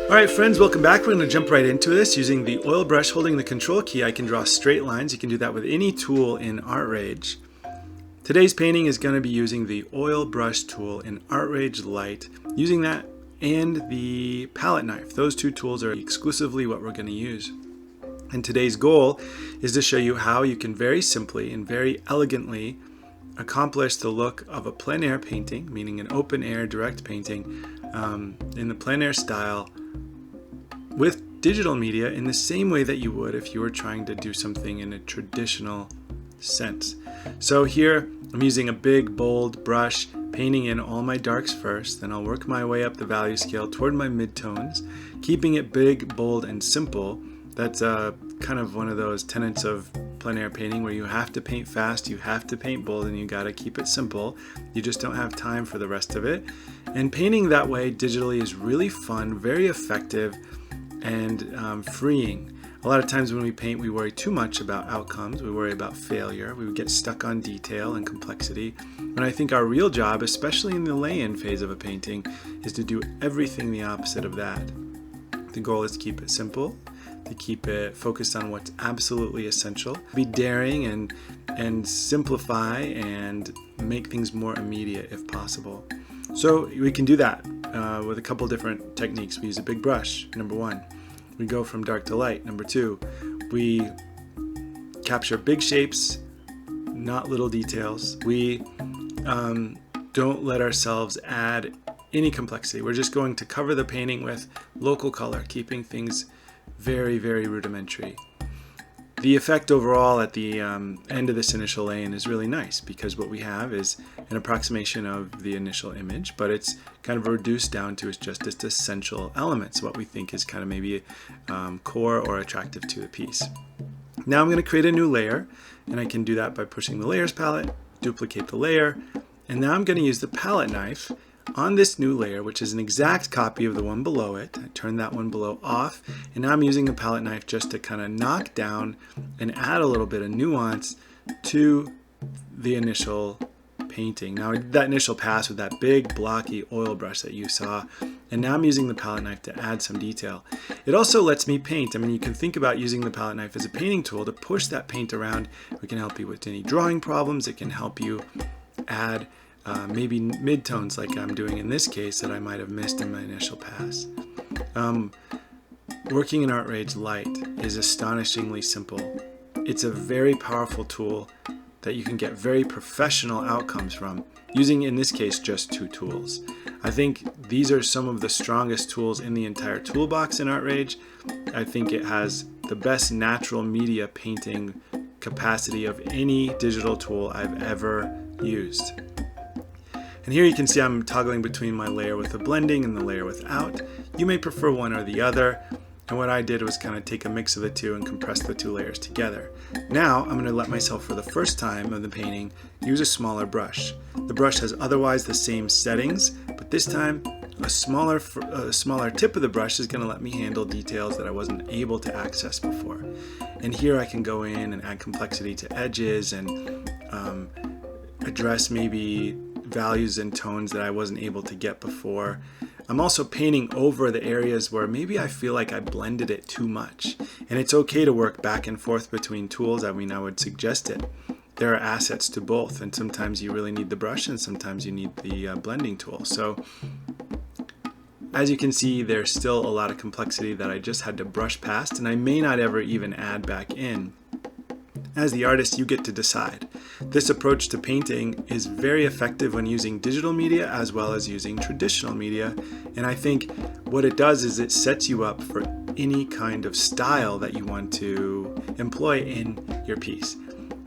Alright friends, welcome back. We're going to jump right into this. Using the oil brush holding the control key, I can draw straight lines. You can do that with any tool in Artrage. Today's painting is going to be using the oil brush tool in Artrage Lite. Using that and the palette knife. Those two tools are exclusively what we're going to use. And today's goal is to show you how you can very simply and very elegantly accomplish the look of a plein air painting, meaning an open air direct painting in the plein air style with digital media in the same way that you would if you were trying to do something in a traditional sense. So here I'm using a big bold brush, painting in all my darks first, then I'll work my way up the value scale toward my midtones, keeping it big, bold, and simple. That's kind of one of those tenets of plein air painting where you have to paint fast, you have to paint bold, and you got to keep it simple. You just don't have time for the rest of it. And painting that way digitally is really fun, very effective, and freeing. A lot of times when we paint, we worry too much about outcomes. We worry about failure. We get stuck on detail and complexity. And I think our real job, especially in the lay-in phase of a painting, is to do everything the opposite of that. The goal is to keep it simple, to keep it focused on what's absolutely essential, be daring and simplify and make things more immediate if possible. So we can do that with a couple different techniques. We use a big brush, number one. We go from dark to light, number two. We capture big shapes, not little details. We don't let ourselves add any complexity. We're just going to cover the painting with local color, keeping things very, very rudimentary. The effect overall at the end of this initial lay-in is really nice because what we have is an approximation of the initial image, but it's kind of reduced down to just its essential elements, what we think is kind of maybe core or attractive to the piece. Now I'm going to create a new layer, and I can do that by pushing the layers palette, duplicate the layer, and now I'm going to use the palette knife on this new layer, which is an exact copy of the one below it. I turned that one below off, and now I'm using the palette knife just to kind of knock down and add a little bit of nuance to the initial painting. Now that initial pass with that big blocky oil brush that you saw, and now I'm using the palette knife to add some detail. It also lets me paint. I mean, you can think about using the palette knife as a painting tool to push that paint around. It can help you with any drawing problems. It can help you add maybe midtones like I'm doing in this case that I might have missed in my initial pass. Working in Artrage Lite is astonishingly simple. It's a very powerful tool that you can get very professional outcomes from, using in this case just two tools. I think these are some of the strongest tools in the entire toolbox in Artrage. I think it has the best natural media painting capacity of any digital tool I've ever used. And here you can see I'm toggling between my layer with the blending and the layer without. You may prefer one or the other. And what I did was kind of take a mix of the two and compress the two layers together. Now I'm going to let myself, for the first time of the painting, use a smaller brush. The brush has otherwise the same settings, but this time a smaller tip of the brush is going to let me handle details that I wasn't able to access before. And here I can go in and add complexity to edges and address maybe values and tones that I wasn't able to get before. I'm also painting over the areas where maybe I feel like I blended it too much. And it's okay to work back and forth between tools. I mean, I would suggest it. There are assets to both, and sometimes you really need the brush and sometimes you need the blending tool. So as you can see, there's still a lot of complexity that I just had to brush past, and I may not ever even add back in. As the artist, you get to decide. This approach to painting is very effective when using digital media as well as using traditional media, and I think what it does is it sets you up for any kind of style that you want to employ in your piece.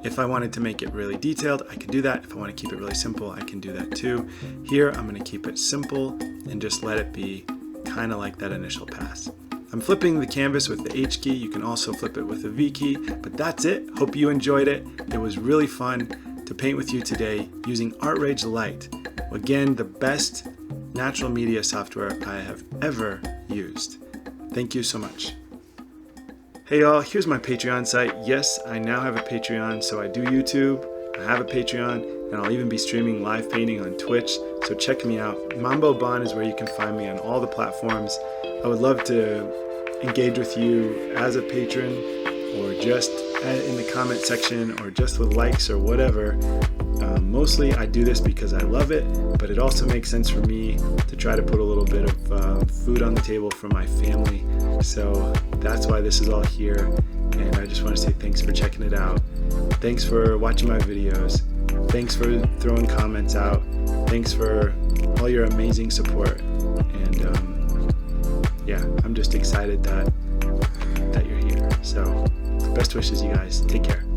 If I wanted to make it really detailed, I could do that. If I want to keep it really simple, I can do that too. Here, I'm going to keep it simple and just let it be kind of like that initial pass. I'm flipping the canvas with the H key. You can also flip it with the V key, but that's it. Hope you enjoyed it. It was really fun to paint with you today using Artrage Lite. Again, the best natural media software I have ever used. Thank you so much. Hey y'all, here's my Patreon site. Yes, I now have a Patreon, so I do YouTube, I have a Patreon, and I'll even be streaming live painting on Twitch, so check me out. Mambo Bon is where you can find me on all the platforms. I would love to engage with you as a patron, or just in the comment section, or just with likes or whatever. Mostly I do this because I love it, but it also makes sense for me to try to put a little bit of food on the table for my family. So that's why this is all here, and I just want to say thanks for checking it out. Thanks for watching my videos. Thanks for throwing comments out. Thanks for all your amazing support. And yeah, I'm just excited that you're here. So best wishes, you guys. Take care.